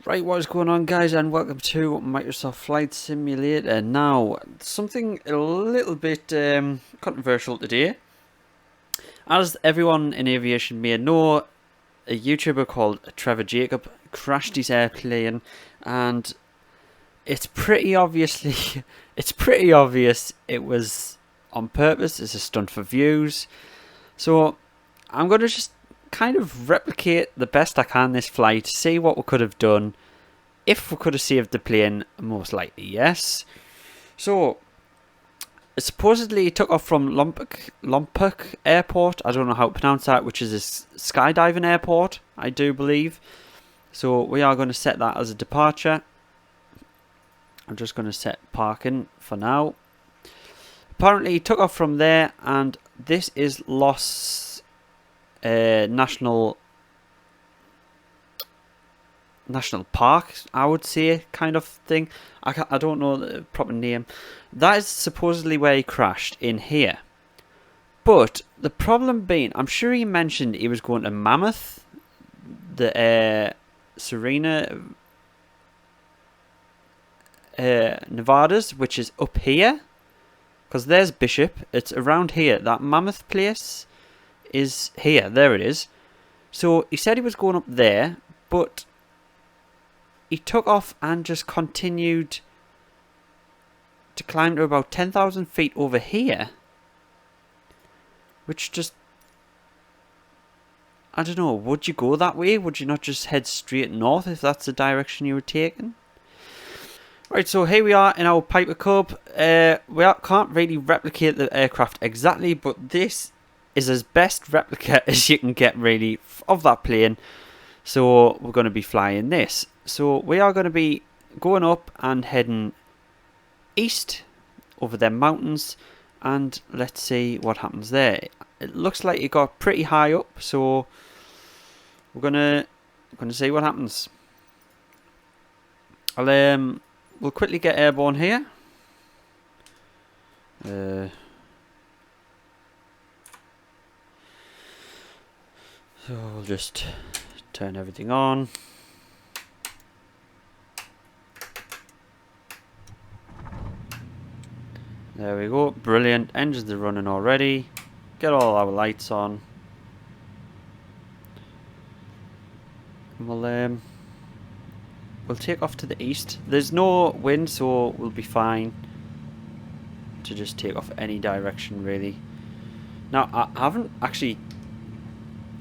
Right, what is going on, guys, and welcome to Microsoft Flight Simulator. Now, something a little bit controversial today. As everyone in aviation may know, a YouTuber called Trevor Jacob crashed his airplane, and it's pretty obvious it was on purpose. It's a stunt for views. So I'm going to just kind of replicate the best I can this flight, see what we could have done. If we could have saved the plane, most likely yes. So it supposedly took off from Lompok Airport. I don't know how to pronounce that, which is a skydiving airport, I do believe. So we are going to set that as a departure. I'm just going to set parking for now. Apparently he took off from there, and this is Los National Park, I would say, kind of thing. I don't know the proper name. That is supposedly where he crashed, in here. But the problem being, I'm sure he mentioned he was going to Mammoth, the Serena Nevadas, which is up here. Because there's Bishop. It's around here. That Mammoth place is here. There it is. So he said he was going up there, but he took off and just continued to climb to about 10,000 feet over here. Which just... I don't know, would you go that way? Would you not just head straight north if that's the direction you were taking? Right, so here we are in our Piper Cub. Can't really replicate the aircraft exactly, but this is as best replica as you can get, really, of that plane. So we're going to be flying this. So we are going to be going up and heading east over them mountains, and let's see what happens there. It looks like it got pretty high up, so we're gonna see what happens. We'll quickly get airborne here. So we'll just turn everything on. There we go, brilliant. Engines are running already. Get all our lights on. And we'll take off to the east. There's no wind, so we'll be fine to just take off any direction, really. Now, I haven't actually...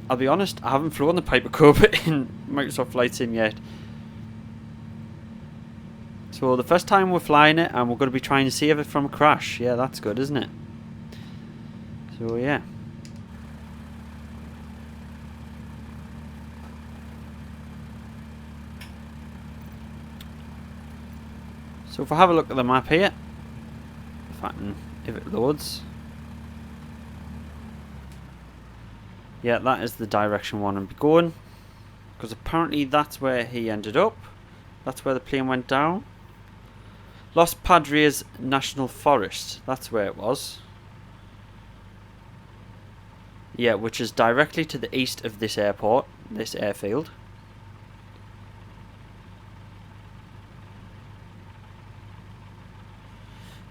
I'll be honest, I haven't flown the Piper Cub in Microsoft Flight Sim yet. So the first time we're flying it, and we're going to be trying to save it from a crash. Yeah, that's good, isn't it? So yeah. So if I have a look at the map here, if it loads. Yeah, that is the direction one I'm going. Because apparently that's where he ended up. That's where the plane went down. Los Padres National Forest. That's where it was. Yeah, which is directly to the east of this airport, this airfield.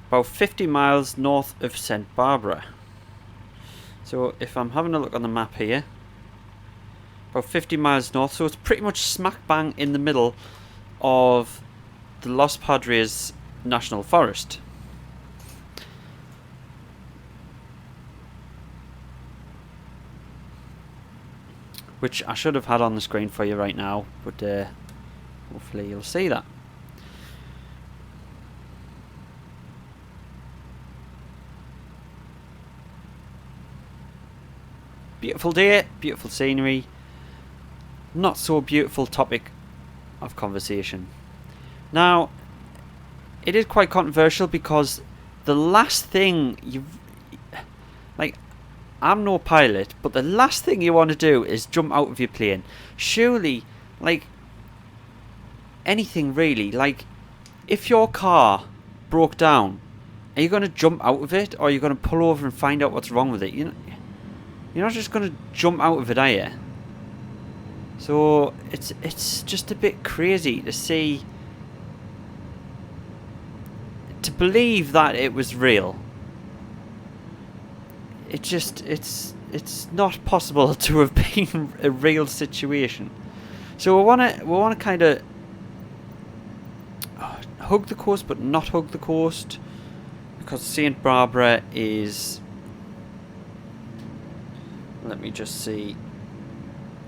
About 50 miles north of St. Barbara. So if I'm having a look on the map here, about 50 miles north, so it's pretty much smack bang in the middle of the Los Padres National Forest. Which I should have had on the screen for you right now, but hopefully you'll see that. Beautiful day, beautiful scenery. Not so beautiful topic of conversation. Now, it is quite controversial because the last thing I'm no pilot, but the last thing you want to do is jump out of your plane. Surely, anything really, if your car broke down, are you going to jump out of it, or are you going to pull over and find out what's wrong with it? You're not just going to jump out of it, are you? So it's just a bit crazy to see, to believe that it was real. It's not possible to have been a real situation. So we wanna kind of hug the coast, but not hug the coast, because St. Barbara is. Let me just see.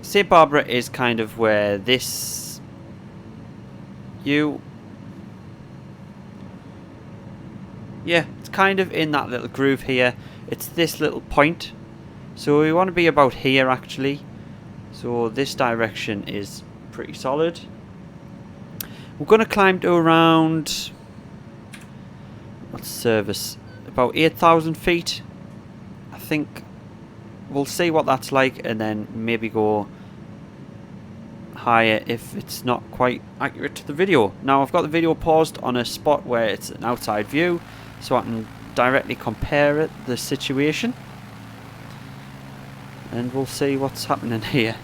St. Barbara is kind of where this. Yeah, it's kind of in that little groove here. It's this little point. So we want to be about here actually. So this direction is pretty solid. We're going to climb to around, what's service, about 8,000 feet. I think we'll see what that's like, and then maybe go higher if it's not quite accurate to the video. Now I've got the video paused on a spot where it's an outside view, so I can directly compare the situation, and we'll see what's happening here.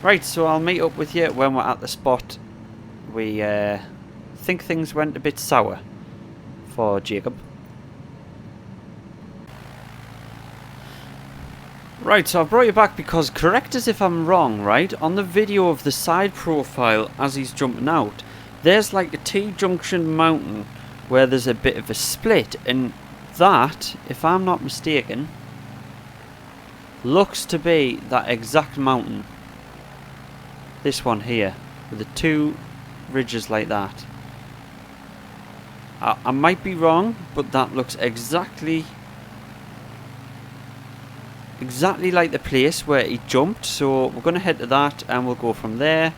Right, so I'll meet up with you when we're at the spot. We think things went a bit sour for Jacob. Right, so I've brought you back because, correct us if I'm wrong, right, on the video of the side profile as he's jumping out, there's like a T-junction mountain where there's a bit of a split, and that, if I'm not mistaken, looks to be that exact mountain. This one here, with the two ridges like that. I might be wrong, but that looks exactly like the place where he jumped. So we're going to head to that and we'll go from there.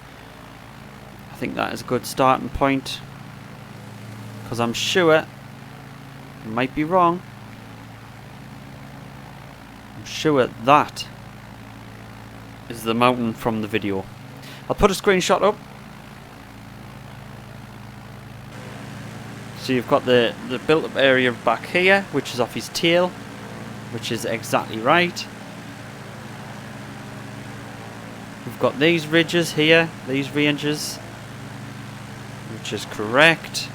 I think that is a good starting point, because I'm sure, I might be wrong, I'm sure that is the mountain from the video. I'll put a screenshot up. So you've got the built up area back here, which is off his tail, which is exactly right. We've got these ridges here, these ranges, which is correct.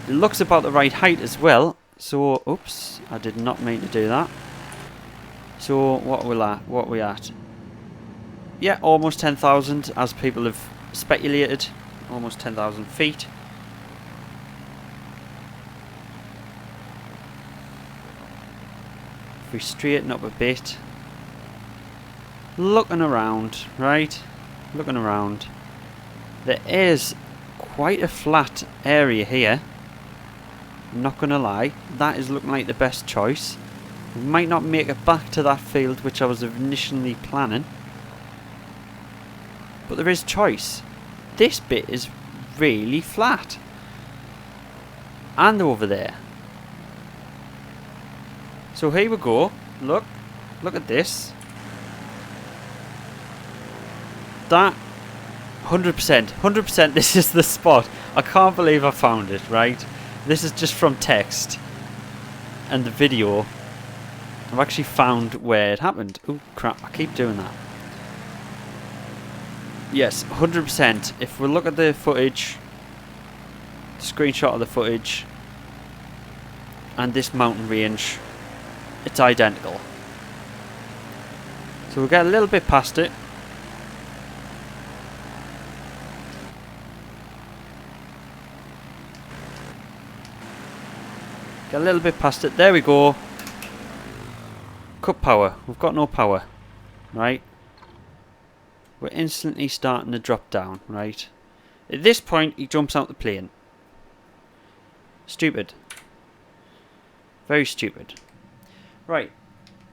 It looks about the right height as well. So, oops, I did not mean to do that. So what are we at? Yeah, almost 10,000, as people have speculated. Almost 10,000 feet. If we straighten up a bit. Looking around, right? Looking around. There is quite a flat area here. I'm not going to lie. That is looking like the best choice. We might not make it back to that field which I was initially planning. But there is choice. This bit is really flat. And over there. So here we go. Look at this. That 100% this is the spot. I can't believe I found it, right? This is just from text and the video. I've actually found where it happened. Oh crap, I keep doing that. Yes, 100%. If we look at the footage, screenshot of the footage, and this mountain range, it's identical. So we'll get a little bit past it. Get a little bit past it. There we go. Cut power. We've got no power. Right? We're instantly starting to drop down, right? At this point, he jumps out the plane. Stupid. Very stupid. Right.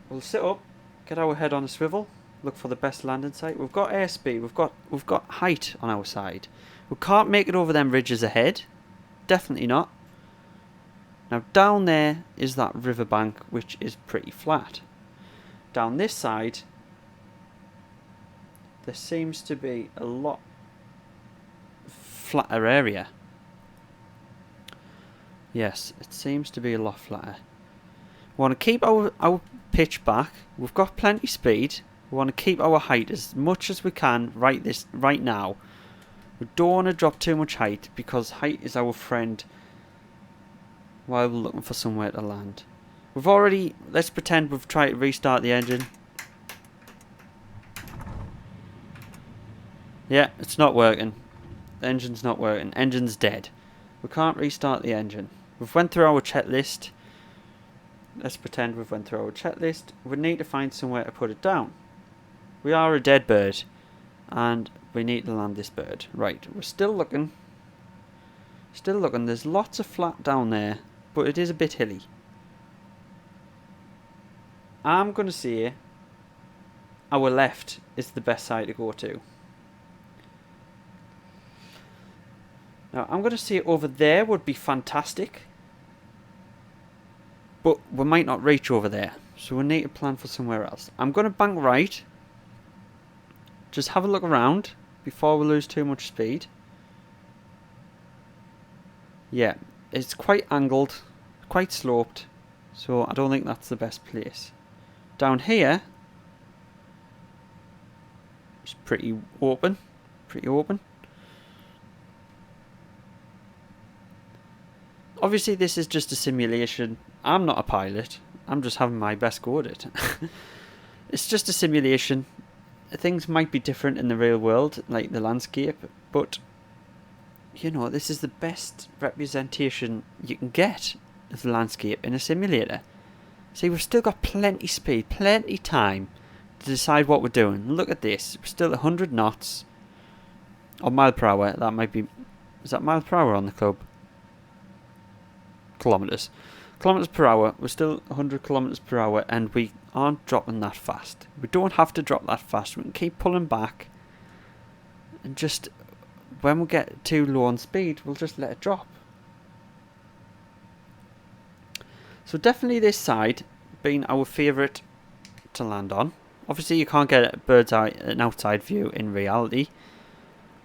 We'll sit up, get our head on a swivel, look for the best landing site. We've got airspeed, we've got height on our side. We can't make it over them ridges ahead. Definitely not. Now down there is that riverbank, which is pretty flat. Down this side, there seems to be a lot flatter area. Yes, it seems to be a lot flatter. We want to keep our pitch back. We've got plenty speed. We want to keep our height as much as we can right now. We don't want to drop too much height because height is our friend while we're looking for somewhere to land. Let's pretend we've tried to restart the engine. Yeah, it's not working. The engine's not working. Engine's dead. We can't restart the engine. We've went through our checklist. Let's pretend we've went through our checklist. We need to find somewhere to put it down. We are a dead bird. And we need to land this bird. Right, we're still looking. Still looking. There's lots of flat down there. But it is a bit hilly. I'm going to say our left is the best side to go to. Now, I'm going to say over there would be fantastic. But we might not reach over there. So we need to plan for somewhere else. I'm going to bank right. Just have a look around before we lose too much speed. Yeah, it's quite angled, quite sloped. So I don't think that's the best place. Down here, it's pretty open. Pretty open. Obviously this is just a simulation. I'm not a pilot. I'm just having my best go at it. It's just a simulation. Things might be different in the real world, like the landscape, but you know, this is the best representation you can get of the landscape in a simulator. See, we've still got plenty speed, plenty time to decide what we're doing. Look at this. We're still 100 knots. Or mile per hour. That might be... Is that mile per hour on the club? Kilometres. Kilometres per hour. We're still 100 kilometres per hour and we aren't dropping that fast. We don't have to drop that fast. We can keep pulling back. And just... When we get too low on speed, we'll just let it drop. So definitely this side being our favourite to land on. Obviously you can't get an outside view in reality.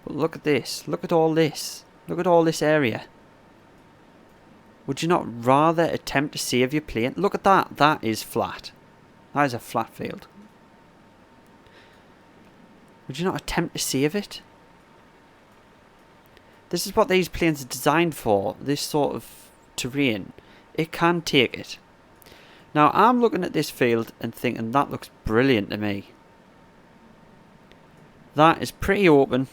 But look at this. Look at all this. Look at all this area. Would you not rather attempt to save your plane? Look at that. That is flat. That is a flat field. Would you not attempt to save it? This is what these planes are designed for. This sort of terrain. It can take it. Now I'm looking at this field and thinking that looks brilliant to me. That is pretty open.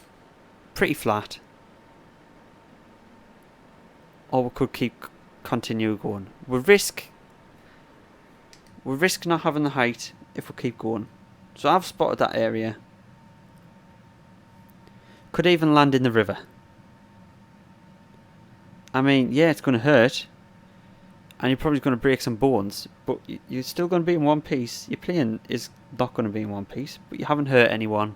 Pretty flat. Or we could continue going. We risk not having the height if we keep going. So I've spotted that area. Could even land in the river. I mean, yeah, it's going to hurt. And you're probably going to break some bones. But you're still going to be in one piece. Your plane is not going to be in one piece. But you haven't hurt anyone.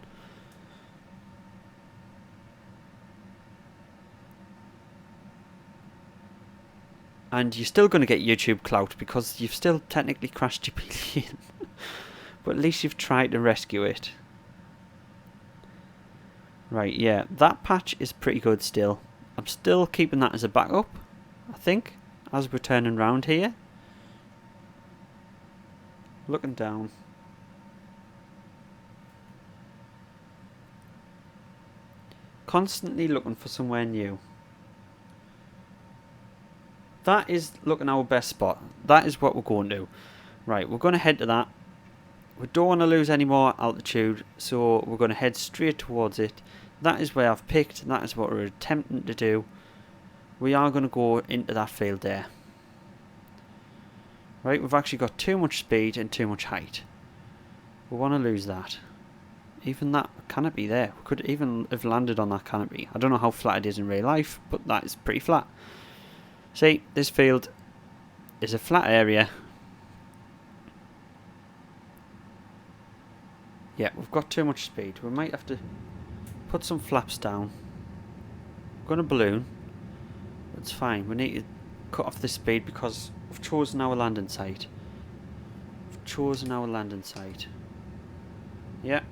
And you're still going to get YouTube clout because you've still technically crashed your plane. But at least you've tried to rescue it. Right, yeah, that patch is pretty good still. I'm still keeping that as a backup, I think, as we're turning round here. Looking down. Constantly looking for somewhere new. That is looking our best spot. That is what we're going to. Right, we're going to head to that. We don't want to lose any more altitude, so we're going to head straight towards it. That is where I've picked. That is what we're attempting to do. We are going to go into that field there. Right, we've actually got too much speed and too much height. We want to lose that. Even that canopy there. We could even have landed on that canopy. I don't know how flat it is in real life, but that is pretty flat. See, this field is a flat area. Yeah, we've got too much speed. We might have to put some flaps down. We're going to balloon. It's fine. We need to cut off the speed because we've chosen our landing site. We've chosen our landing site. Yeah.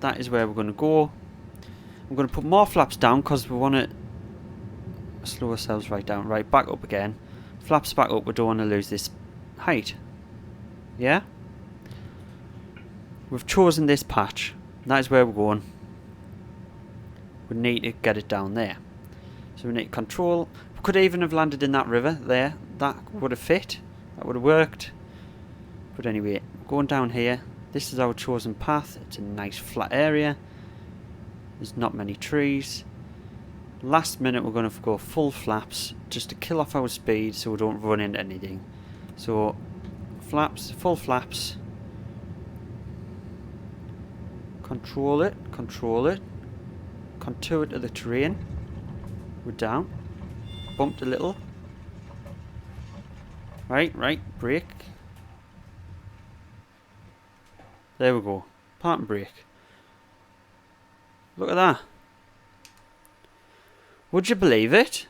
That is where we're going to go. I'm going to put more flaps down because we want to slow ourselves right down. Right, back up again. Flaps back up. We don't want to lose this height. Yeah? We've chosen this patch. That is where we're going. We need to get it down there. So we need to control. We could even have landed in that river there. That would have fit. That would have worked. But anyway, going down here. This is our chosen path. It's a nice flat area. There's not many trees. Last minute we're going to go full flaps just to kill off our speed so we don't run into anything. So flaps, full flaps. Control it, control it. Contour to the terrain. We're down. Bumped a little. Right, brake. There we go. Park and brake. Look at that. Would you believe it?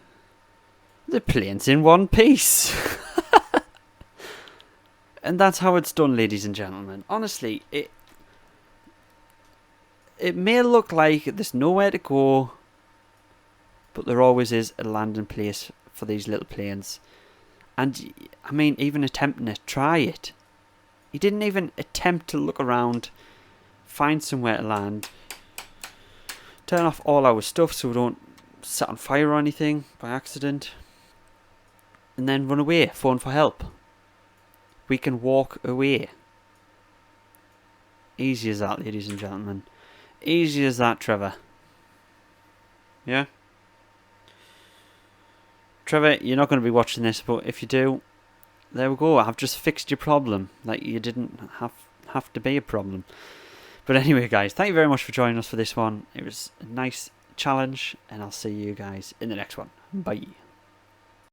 The plane's in one piece. And that's how it's done, ladies and gentlemen. Honestly, it may look like there's nowhere to go, but there always is a landing place for these little planes. And, I mean, even attempting to try it. He didn't even attempt to look around, find somewhere to land, turn off all our stuff so we don't set on fire or anything by accident, and then run away, phone for help. We can walk away. Easy as that, ladies and gentlemen. Easy as that, Trevor. Yeah? Trevor, you're not going to be watching this, but if you do, there we go. I've just fixed your problem. Like, you didn't have to be a problem. But anyway, guys, thank you very much for joining us for this one. It was a nice challenge, and I'll see you guys in the next one. Bye.